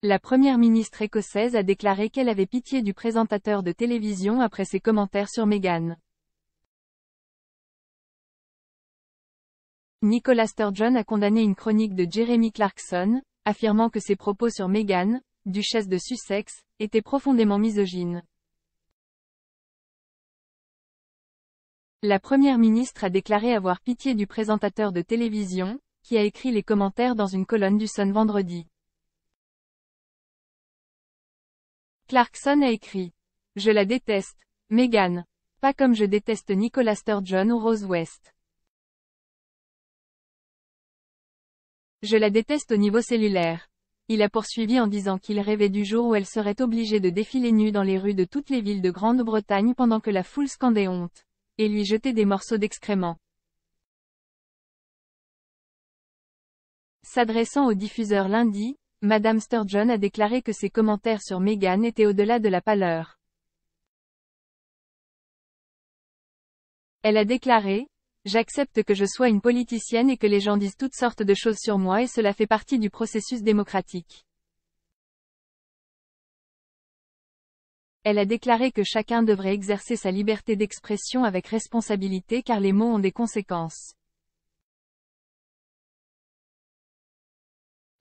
La première ministre écossaise a déclaré qu'elle avait pitié du présentateur de télévision après ses commentaires sur Meghan. Nicola Sturgeon a condamné une chronique de Jeremy Clarkson, affirmant que ses propos sur Meghan, duchesse de Sussex, étaient profondément misogynes. La première ministre a déclaré avoir pitié du présentateur de télévision, qui a écrit les commentaires dans une colonne du Sun vendredi. Clarkson a écrit: « Je la déteste, Meghan. Pas comme je déteste Nicola Sturgeon ou Rose West. Je la déteste au niveau cellulaire. » Il a poursuivi en disant qu'il rêvait du jour où elle serait obligée de défiler nue dans les rues de toutes les villes de Grande-Bretagne pendant que la foule scandait honte, et lui jetait des morceaux d'excréments. S'adressant au diffuseur lundi, Madame Sturgeon a déclaré que ses commentaires sur Meghan étaient au-delà de la pâleur. Elle a déclaré: « J'accepte que je sois une politicienne et que les gens disent toutes sortes de choses sur moi et cela fait partie du processus démocratique. » Elle a déclaré que chacun devrait exercer sa liberté d'expression avec responsabilité car les mots ont des conséquences.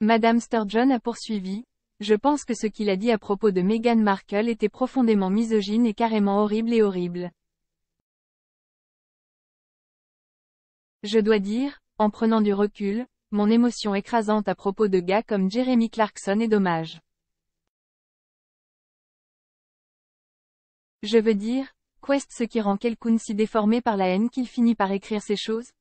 Madame Sturgeon a poursuivi: « Je pense que ce qu'il a dit à propos de Meghan Markle était profondément misogyne et carrément horrible et horrible. Je dois dire, en prenant du recul, mon émotion écrasante à propos de gars comme Jeremy Clarkson est dommage. Je veux dire, qu'est-ce ce qui rend quelqu'un si déformé par la haine qu'il finit par écrire ces choses?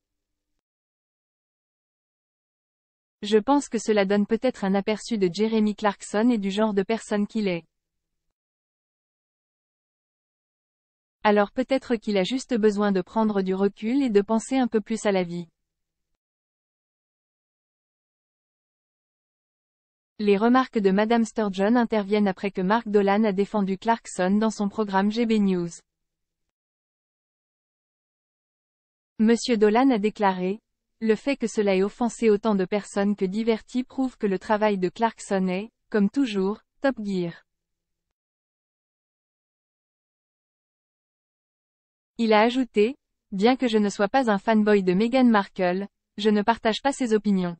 Je pense que cela donne peut-être un aperçu de Jeremy Clarkson et du genre de personne qu'il est. Alors peut-être qu'il a juste besoin de prendre du recul et de penser un peu plus à la vie. » Les remarques de Madame Sturgeon interviennent après que Mark Dolan a défendu Clarkson dans son programme GB News. Monsieur Dolan a déclaré: « Le fait que cela ait offensé autant de personnes que diverti prouve que le travail de Clarkson est, comme toujours, top gear. » Il a ajouté: « Bien que je ne sois pas un fanboy de Meghan Markle, je ne partage pas ses opinions.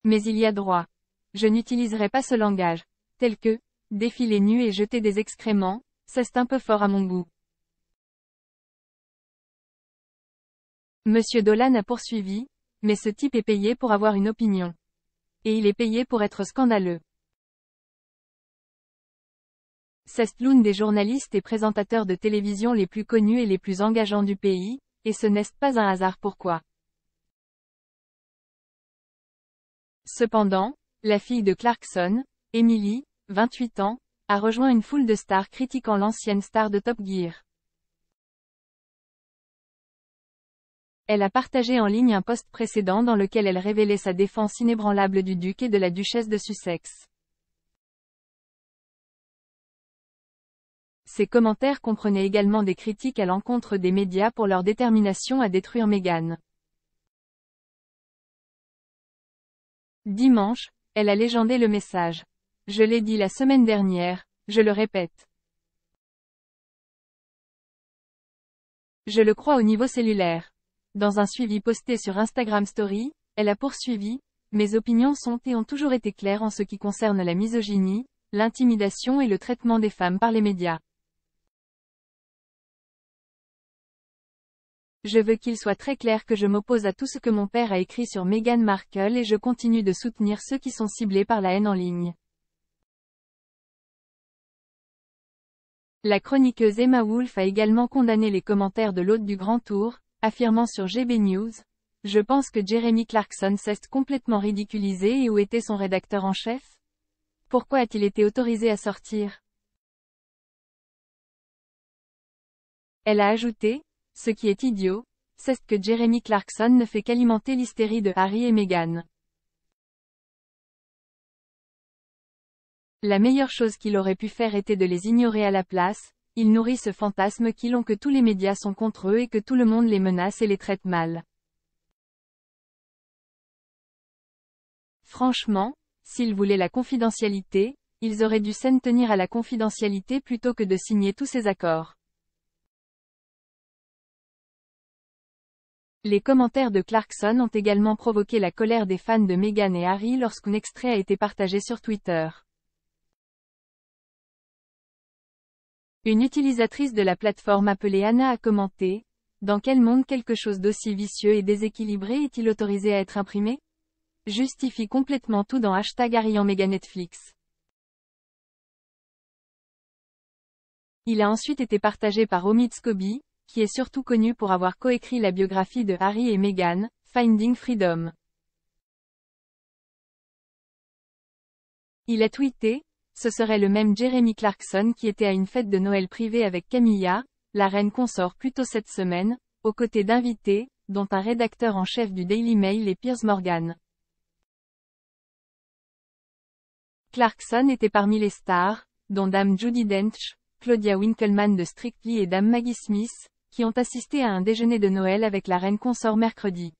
Mais il y a droit. Je n'utiliserai pas ce langage, tel que « défiler nu et jeter des excréments », ça c'est un peu fort à mon goût. » Monsieur Dolan a poursuivi: « Mais ce type est payé pour avoir une opinion. Et il est payé pour être scandaleux. C'est l'un des journalistes et présentateurs de télévision les plus connus et les plus engageants du pays, et ce n'est pas un hasard pourquoi. » Cependant, la fille de Clarkson, Emily, 28 ans, a rejoint une foule de stars critiquant l'ancienne star de Top Gear. Elle a partagé en ligne un post précédent dans lequel elle révélait sa défense inébranlable du duc et de la duchesse de Sussex. Ses commentaires comprenaient également des critiques à l'encontre des médias pour leur détermination à détruire Meghan. Dimanche, elle a légendé le message. « Je l'ai dit la semaine dernière, je le répète. Je le crois au niveau cellulaire. » Dans un suivi posté sur Instagram Story, elle a poursuivi: « Mes opinions sont et ont toujours été claires en ce qui concerne la misogynie, l'intimidation et le traitement des femmes par les médias. Je veux qu'il soit très clair que je m'oppose à tout ce que mon père a écrit sur Meghan Markle et je continue de soutenir ceux qui sont ciblés par la haine en ligne. » La chroniqueuse Emma Wolf a également condamné les commentaires de l'hôte du Grand Tour, affirmant sur GB News: « Je pense que Jeremy Clarkson s'est complètement ridiculisé et où était son rédacteur en chef? Pourquoi a-t-il été autorisé à sortir? » Elle a ajouté: « Ce qui est idiot, c'est que Jeremy Clarkson ne fait qu'alimenter l'hystérie de Harry et Meghan. La meilleure chose qu'il aurait pu faire était de les ignorer à la place, il nourrit ce fantasme qu'ils ont que tous les médias sont contre eux et que tout le monde les menace et les traite mal. » Franchement, s'ils voulaient la confidentialité, ils auraient dû s'en tenir à la confidentialité plutôt que de signer tous ces accords. Les commentaires de Clarkson ont également provoqué la colère des fans de Meghan et Harry lorsqu'un extrait a été partagé sur Twitter. Une utilisatrice de la plateforme appelée Anna a commenté « Dans quel monde quelque chose d'aussi vicieux et déséquilibré est-il autorisé à être imprimé ? Justifie complètement tout dans #Harry en méga Netflix. » Il a ensuite été partagé par Omid Scobie, qui est surtout connu pour avoir coécrit la biographie de Harry et Meghan, Finding Freedom. Il a tweeté « Ce serait le même Jeremy Clarkson qui était à une fête de Noël privée avec Camilla, la reine consort plus tôt cette semaine, aux côtés d'invités, dont un rédacteur en chef du Daily Mail et Piers Morgan. Clarkson était parmi les stars, dont Dame Judi Dench, Claudia Winkleman de Strictly et Dame Maggie Smith, qui ont assisté à un déjeuner de Noël avec la reine consort mercredi.